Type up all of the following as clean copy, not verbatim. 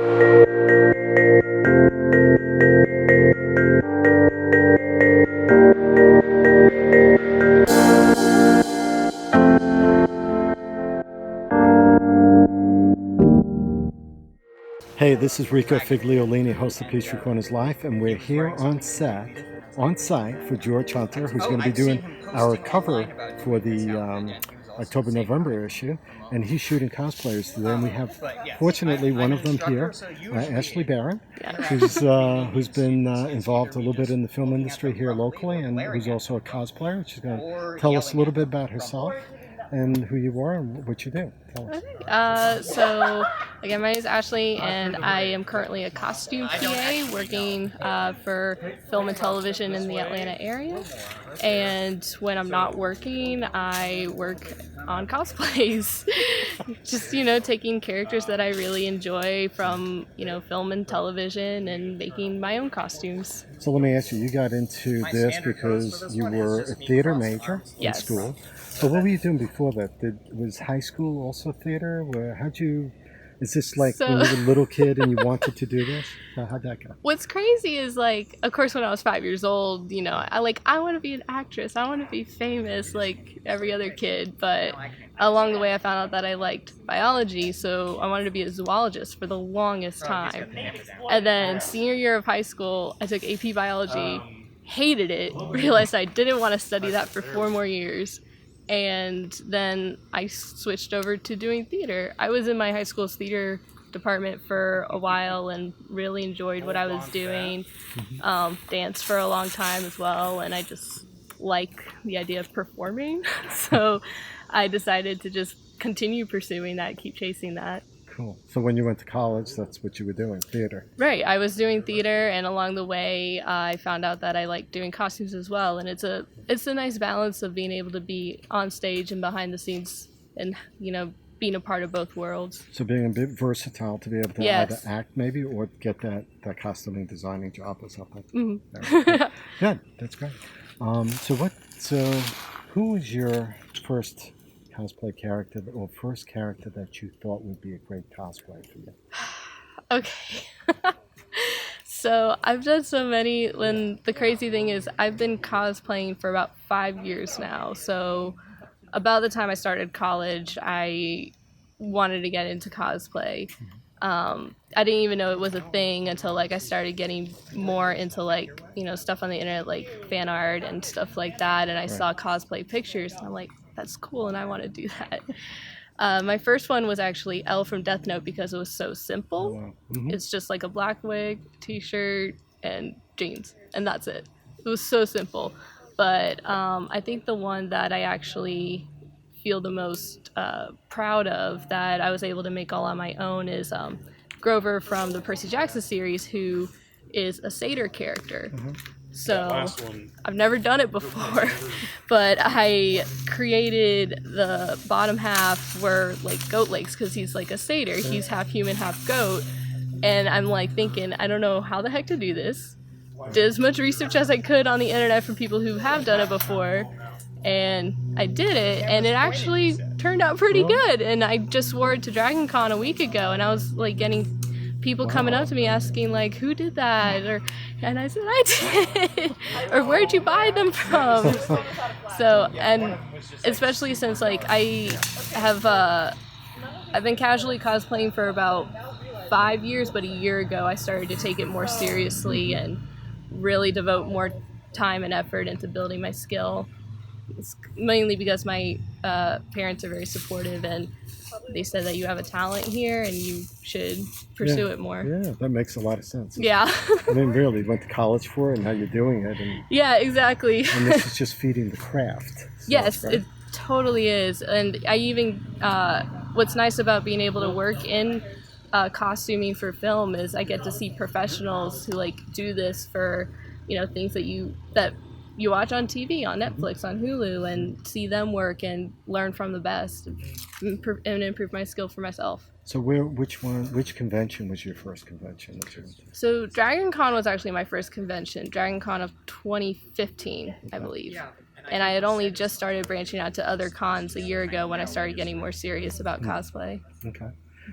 Hey, this is Rico Figliolini, host of Peachtree Corners Life, and we're here on site for George Hunter, who's going to be doing our cover for the October-November issue, and he's shooting cosplayers today, and we have, fortunately, one of them here, Ashley Behrend, who's been involved a little bit in the film industry here locally, and who's also a cosplayer. She's going to tell us a little bit about herself and who you are and what you do. Tell us. So again, my name is Ashley, and I am currently a costume PA working for film and television in the Atlanta area. And when I'm not working, I work on cosplays. Just, taking characters that I really enjoy from, film and television and making my own costumes. So let me ask you, you got into this because you were a theater major in school. So what were you doing before that? Was high school also theater? Is this like when you were a little kid and you wanted to do this? How'd that go? What's crazy is, of course, when I was 5 years old, I want to be an actress. I want to be famous like every other kid. But along the way, I found out that I liked biology, so I wanted to be a zoologist for the longest time. And then senior year of high school, I took AP biology, hated it, realized I didn't want to study that for 4 more years. And then I switched over to doing theater. I was in my high school's theater department for a while and really enjoyed what I was doing. Danced for a long time as well, and I just like the idea of performing. So I decided to just continue pursuing that, keep chasing that. Cool. So when you went to college, that's what you were doing, theater. Right. I was doing theater, and along the way, I found out that I liked doing costumes as well. And it's a nice balance of being able to be on stage and behind the scenes and, being a part of both worlds. So being a bit versatile to be able to either act maybe or get that costuming designing job or something. Mm-hmm. Good. That's great. So who was your first cosplay character or first character that you thought would be a great cosplay for you? Okay. So I've done so many, and the crazy thing is I've been cosplaying for about 5 years now. So about the time I started college, I wanted to get into cosplay. I didn't even know it was a thing until I started getting more into stuff on the internet, like fan art and stuff like that, and I saw cosplay pictures, and I'm like, that's cool, and I want to do that. My first one was actually Elle from Death Note because it was so simple. Oh, wow. Mm-hmm. It's just like a black wig, t-shirt, and jeans, and that's it. It was so simple. But I think the one that I actually feel the most proud of that I was able to make all on my own is Grover from the Percy Jackson series, who is a satyr character. Mm-hmm. So I've never done it before, but I created the bottom half were goat legs because he's a satyr. He's half human, half goat. And I'm thinking, I don't know how the heck to do this. Did as much research as I could on the internet from people who have done it before. And I did it, and it actually turned out pretty good. And I just wore it to Dragon Con a week ago, and I was getting people coming up to me asking who did that, and I said I did, or where'd you buy them from? So, and especially since I have I've been casually cosplaying for about 5 years, but a year ago I started to take it more seriously and really devote more time and effort into building my skill. It's mainly because my parents are very supportive, and they said that you have a talent here and you should pursue it more. Yeah, that makes a lot of sense. Yeah. I mean, really, you went to college for it, and now you're doing it. And, yeah, exactly. And this is just feeding the craft. So, yes, right? It totally is. And I even, what's nice about being able to work in costuming for film is I get to see professionals who do this for, things that you watch on TV, on Netflix, on Hulu, and see them work and learn from the best and improve my skill for myself. So which convention was your first convention that you went to? So Dragon Con was actually my first convention, Dragon Con of 2015, I believe. And I had only just started branching out to other cons a year ago when I started getting more serious about cosplay. Okay.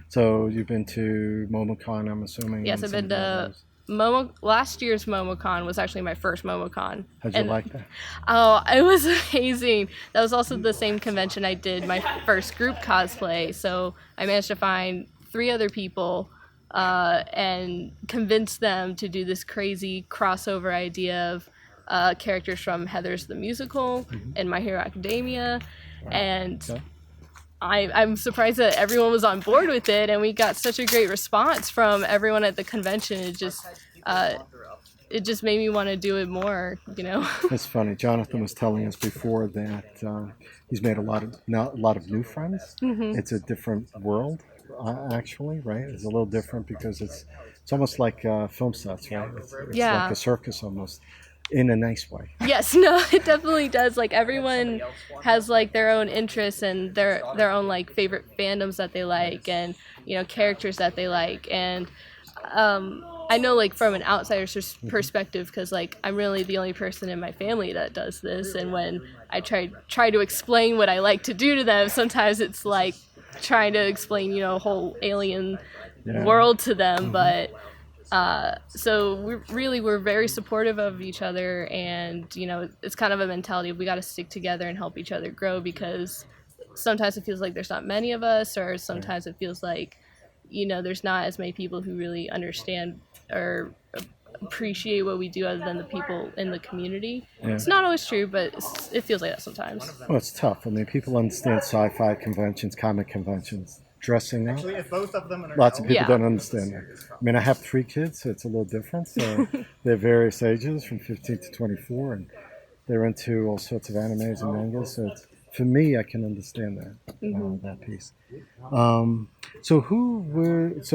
So you've been to MomoCon, I'm assuming, Yes, and I've some been of the to others. Last year's MomoCon was actually my first MomoCon, How'd you and like that? oh, it was amazing. That was also the same convention I did my first group cosplay. So I managed to find 3 other people and convince them to do this crazy crossover idea of characters from Heather's the Musical and My Hero Academia. And Okay. I'm surprised that everyone was on board with it, and we got such a great response from everyone at the convention. It just made me want to do it more, you know. It's funny. Jonathan was telling us before that he's made a lot of new friends. It's a different world, actually, right? It's a little different because it's almost like film sets, right? It's like Yeah. a circus almost, in a nice way. Yes, no, it definitely does. Like everyone has like their own interests and their own like favorite fandoms that they like, and characters that they like. And I know like from an outsider's perspective, because like I'm really the only person in my family that does this, and when I try to explain what I like to do to them, sometimes it's like trying to explain a whole alien Yeah. world to them. But so we're very supportive of each other, and it's kind of a mentality of we got to stick together and help each other grow, because sometimes it feels like there's not many of us, or sometimes it feels like there's not as many people who really understand or appreciate what we do other than the people in the community. Yeah. It's not always true, but it feels like that sometimes. Well, it's tough. I mean, people understand sci-fi conventions, comic conventions, dressing up. Lots of people Yeah. don't understand that. I mean, I have 3 kids, so it's a little different. So they're various ages, from 15 to 24, and they're into all sorts of animes and mangas. So for me, I can understand that piece. Um, so who's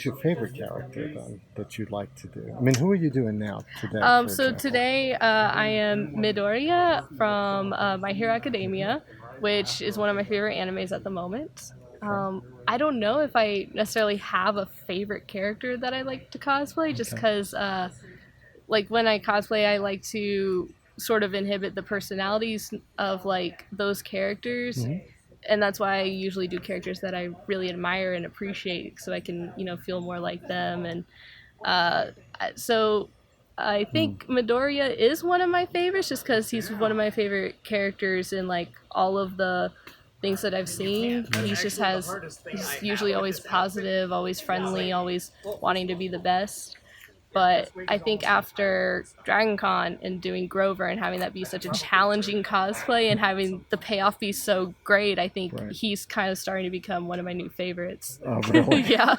your favorite character then that you'd like to do? I mean, who are you doing now today? For So example? today I am Midoriya from My Hero Academia, which is one of my favorite animes at the moment. I don't know if I necessarily have a favorite character that I like to cosplay, just because, like, when I cosplay, I like to sort of inhibit the personalities of like those characters, and that's why I usually do characters that I really admire and appreciate, so I can feel more like them. And uh, so I think Midoriya is one of my favorites, just because he's one of my favorite characters in like all of the things that I've seen. He's usually always positive, always friendly, always wanting to be the best. But I think after Dragon Con and doing Grover and having that be such a challenging cosplay and having the payoff be so great, I think he's kind of starting to become one of my new favorites. Oh, really? Yeah.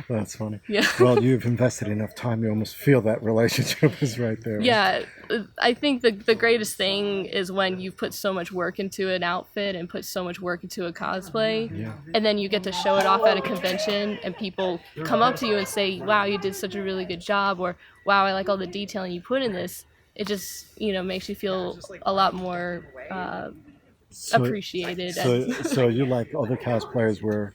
That's funny. Yeah. Well, you've invested enough time, you almost feel that relationship is right there. Right? Yeah, I think the greatest thing is when you put so much work into an outfit and put so much work into a cosplay, and then you get to show it off at a convention, and people come up to you and say, "Wow, you did such a really good job," or "Wow, I like all the detailing you put in this." It just makes you feel a lot more appreciated. So you like other cosplayers where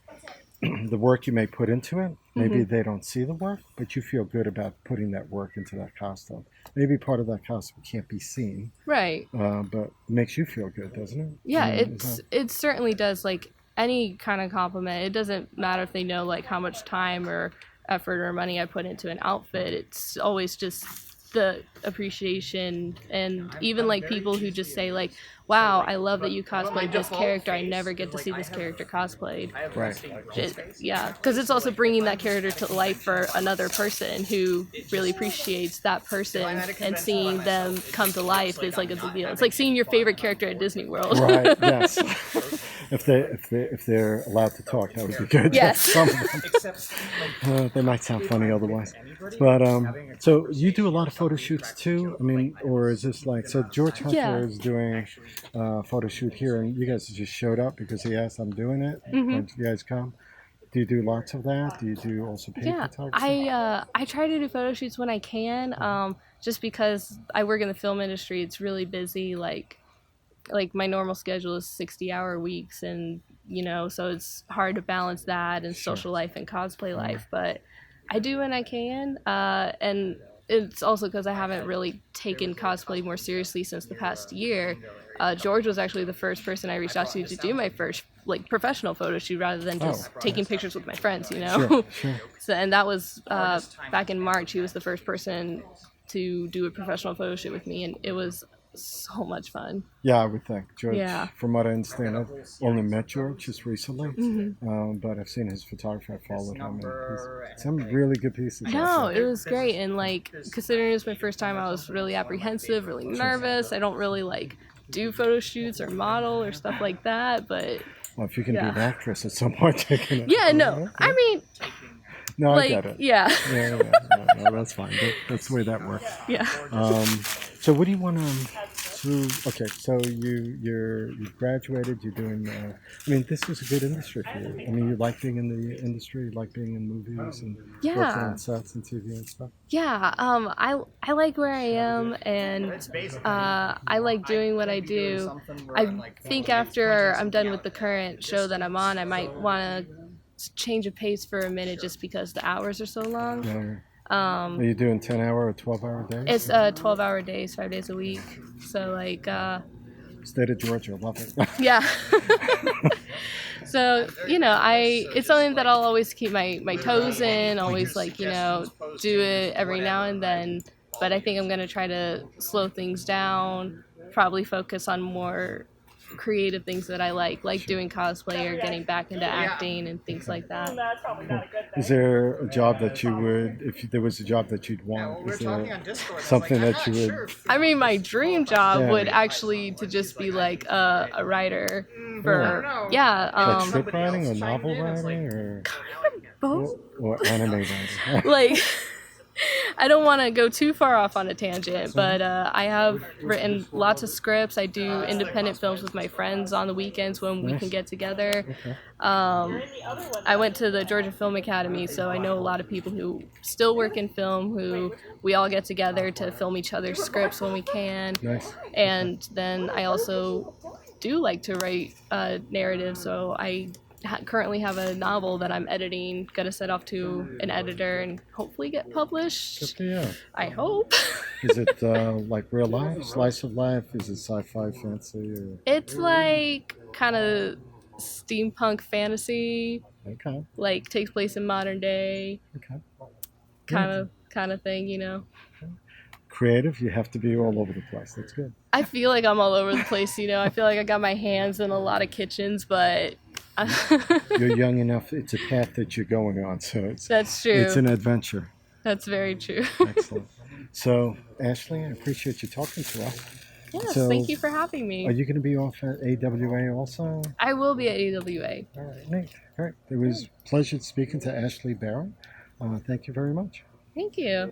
the work you may put into it, maybe they don't see the work, but you feel good about putting that work into that costume. Maybe part of that costume can't be seen, Right. but it makes you feel good, doesn't it? Yeah, I mean, it certainly does. Like any kind of compliment, it doesn't matter if they know like how much time or effort or money I put into an outfit. It's always just the appreciation, and even like people who just say like, "Wow, I love that you cosplayed this character. I never get to see this character cosplayed." Yeah, because it's also bringing that character to life for another person who really appreciates that person, and seeing them come to life is like a big deal. It's like seeing your favorite character at Disney World. Right. Yes. If they're allowed to talk, that would be good. Yes. Some of them. They might sound funny otherwise. But so you do a lot of photo shoots too. I mean, or is this like so? George Hunter is doing a photo shoot here, and you guys just showed up because he asked, "I'm doing it." And you guys come. Do you do lots of that? Do you do also paid photography? I try to do photo shoots when I can. Just because I work in the film industry, it's really busy. Like my normal schedule is 60-hour weeks, and so it's hard to balance that and social life and cosplay life. But I do when I can, and it's also because I haven't really taken cosplay more seriously since the past year. George was actually the first person I reached out to do my first like professional photo shoot rather than just taking pictures with my friends, you know. Sure. So, and that was back in March. He was the first person to do a professional photo shoot with me, and it was so much fun. Yeah, I would think. George, Yeah. from what I understand, I've only met George just recently, but I've seen his photography. I followed him. And he's some really good pieces. No, it was great. And like, considering it was my first time, I was really apprehensive, really nervous. I don't really like do photo shoots or model or stuff like that, but well, if you can be an actress at some point, taking it. Yeah, no. I mean, no, like, I get it. Yeah. No, that's fine. That's the way that works. Yeah. So what do you want to? Okay, so you graduated. You're doing. I mean, this is a good industry for you. I mean, you like being in the industry. You like being in movies and working on sets and TV and stuff. Yeah. I like where I am, and I like doing what I do. I think after I'm done with the current show that I'm on, I might want to change of pace for a minute just because the hours are so long. Yeah. Are you doing 10-hour or 12-hour days? It's 12-hour days, 5 days a week. So like State of Georgia, love it. Yeah. So, it's something that I'll always keep my toes in, always like, do it every now and then. But I think I'm going to try to slow things down, probably focus on more creative things that I like doing cosplay or getting back into acting and things like that. Cool. Is there a job that you would, if there was a job that you'd want, is there something that you would? I mean, my dream job would actually to just be like a writer for, like script writing or novel writing or both or anime writing. Like, I don't want to go too far off on a tangent, but I have written lots of scripts. I do independent films with my friends on the weekends when we can get together. I went to the Georgia Film Academy, so I know a lot of people who still work in film, who we all get together to film each other's scripts when we can. Nice. And then I also do like to write narratives, so I currently have a novel that I'm editing, gonna set off to an editor and hopefully get published. Good for you. I hope. Is it like real life, slice of life? Is it sci-fi, fancy? Or? It's like kind of steampunk fantasy. Okay. Like takes place in modern day. Okay. Kind of thing, Okay. Creative, you have to be all over the place. That's good. I feel like I'm all over the place, I feel like I got my hands in a lot of kitchens, but You're young enough. It's a path that you're going on, so that's true. It's an adventure. That's very true. Excellent. So, Ashley, I appreciate you talking to us. Yes, thank you for having me. Are you going to be off at AWA also? I will be at AWA. All right, Nate. All right. It was a pleasure speaking to Ashley Behrend. Thank you very much. Thank you.